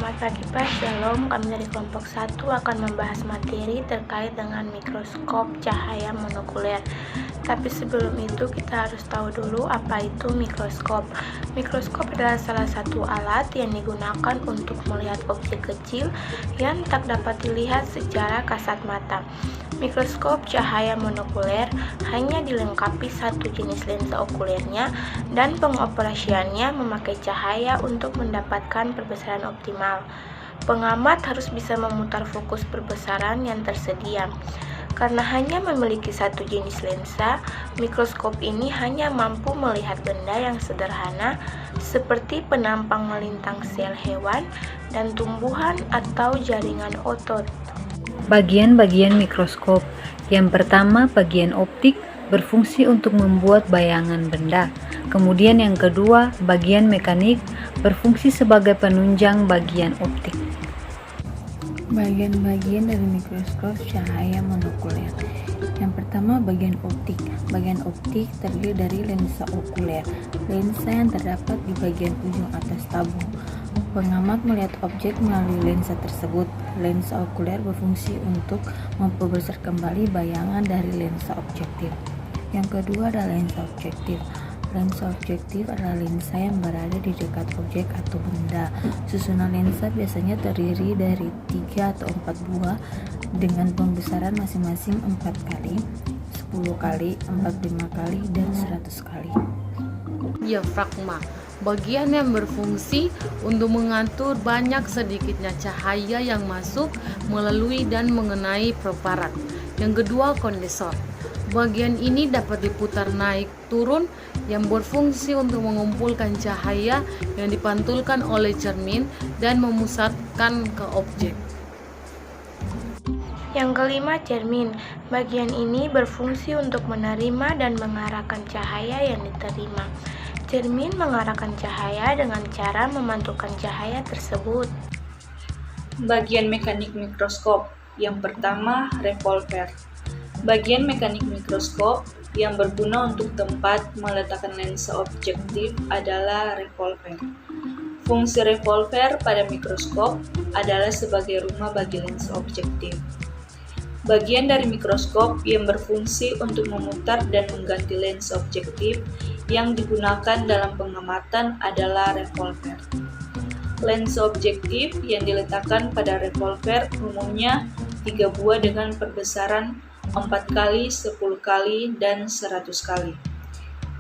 Selamat pagi Pak, Shalom. Kami dari kelompok 1 akan membahas materi terkait dengan mikroskop cahaya monokuler. Tapi sebelum itu kita harus tahu dulu apa itu mikroskop. Mikroskop adalah salah satu alat yang digunakan untuk melihat objek kecil yang tak dapat dilihat secara kasat mata. Mikroskop cahaya monokuler hanya dilengkapi satu jenis lensa okulernya dan pengoperasiannya memakai cahaya untuk mendapatkan perbesaran optimal. Pengamat harus bisa memutar fokus perbesaran yang tersedia. Karena hanya memiliki satu jenis lensa, mikroskop ini hanya mampu melihat benda yang sederhana seperti penampang melintang sel hewan dan tumbuhan atau jaringan otot. Bagian-bagian mikroskop. Yang pertama, bagian optik berfungsi untuk membuat bayangan benda. Kemudian yang kedua, bagian mekanik berfungsi sebagai penunjang bagian optik. Bagian-bagian dari mikroskop cahaya monokuler. Yang pertama, bagian optik. Bagian optik terdiri dari lensa okuler, lensa yang terdapat di bagian ujung atas tabung. Pengamat melihat objek melalui lensa tersebut. Lensa okuler berfungsi untuk memperbesar kembali bayangan dari lensa objektif. Yang kedua adalah lensa objektif. Lensa objektif adalah lensa yang berada di dekat objek atau benda. Susunan lensa biasanya terdiri dari 3 atau 4 buah dengan pembesaran masing-masing 4 kali, 10 kali, 45 kali, dan 100 kali. Diafragma, bagian yang berfungsi untuk mengatur banyak sedikitnya cahaya yang masuk melalui dan mengenai perebaran. Yang kedua, kondensor. Bagian ini dapat diputar naik turun yang berfungsi untuk mengumpulkan cahaya yang dipantulkan oleh cermin dan memusatkan ke objek. Yang kelima, cermin. Bagian ini berfungsi untuk menerima dan mengarahkan cahaya yang diterima. Cermin mengarahkan cahaya dengan cara memantulkan cahaya tersebut. Bagian mekanik mikroskop. Yang pertama, revolver. Bagian mekanik mikroskop yang berguna untuk tempat meletakkan lensa objektif adalah revolver. Fungsi revolver pada mikroskop adalah sebagai rumah bagi lensa objektif. Bagian dari mikroskop yang berfungsi untuk memutar dan mengganti lensa objektif yang digunakan dalam pengamatan adalah revolver. Lensa objektif yang diletakkan pada revolver umumnya 3 buah dengan perbesaran 4 kali, 10 kali, dan 100 kali.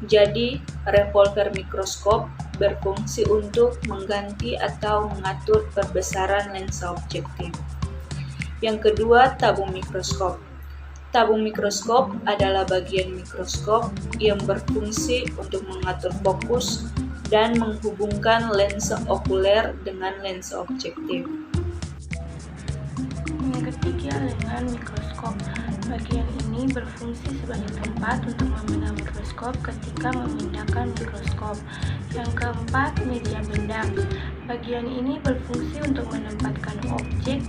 Jadi, revolver mikroskop berfungsi untuk mengganti atau mengatur perbesaran lensa objektif. Yang kedua, tabung mikroskop. Tabung mikroskop adalah bagian mikroskop yang berfungsi untuk mengatur fokus dan menghubungkan lensa okuler dengan lensa objektif. Yang ketiga, lengan mikroskop. Bagian ini berfungsi sebagai tempat untuk memegang mikroskop ketika memindahkan mikroskop. Yang keempat, media benda. Bagian ini berfungsi untuk menempatkan objek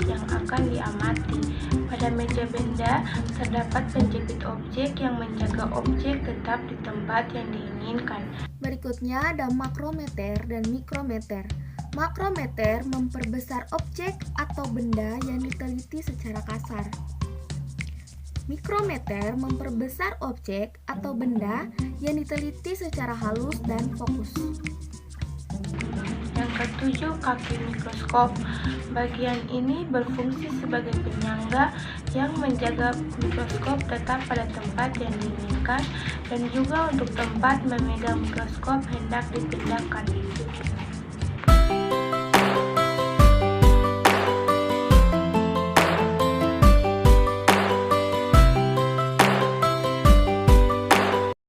yang akan diamati. Pada meja benda terdapat penjepit objek yang menjaga objek tetap di tempat yang diinginkan. Berikutnya ada makrometer dan mikrometer. Makrometer memperbesar objek atau benda yang diteliti secara kasar. Mikrometer memperbesar objek atau benda yang diteliti secara halus dan fokus. Yang ketujuh, kaki mikroskop. Bagian ini berfungsi sebagai penyangga yang menjaga mikroskop tetap pada tempat yang diinginkan dan juga untuk tempat memegang mikroskop hendak dipindahkan.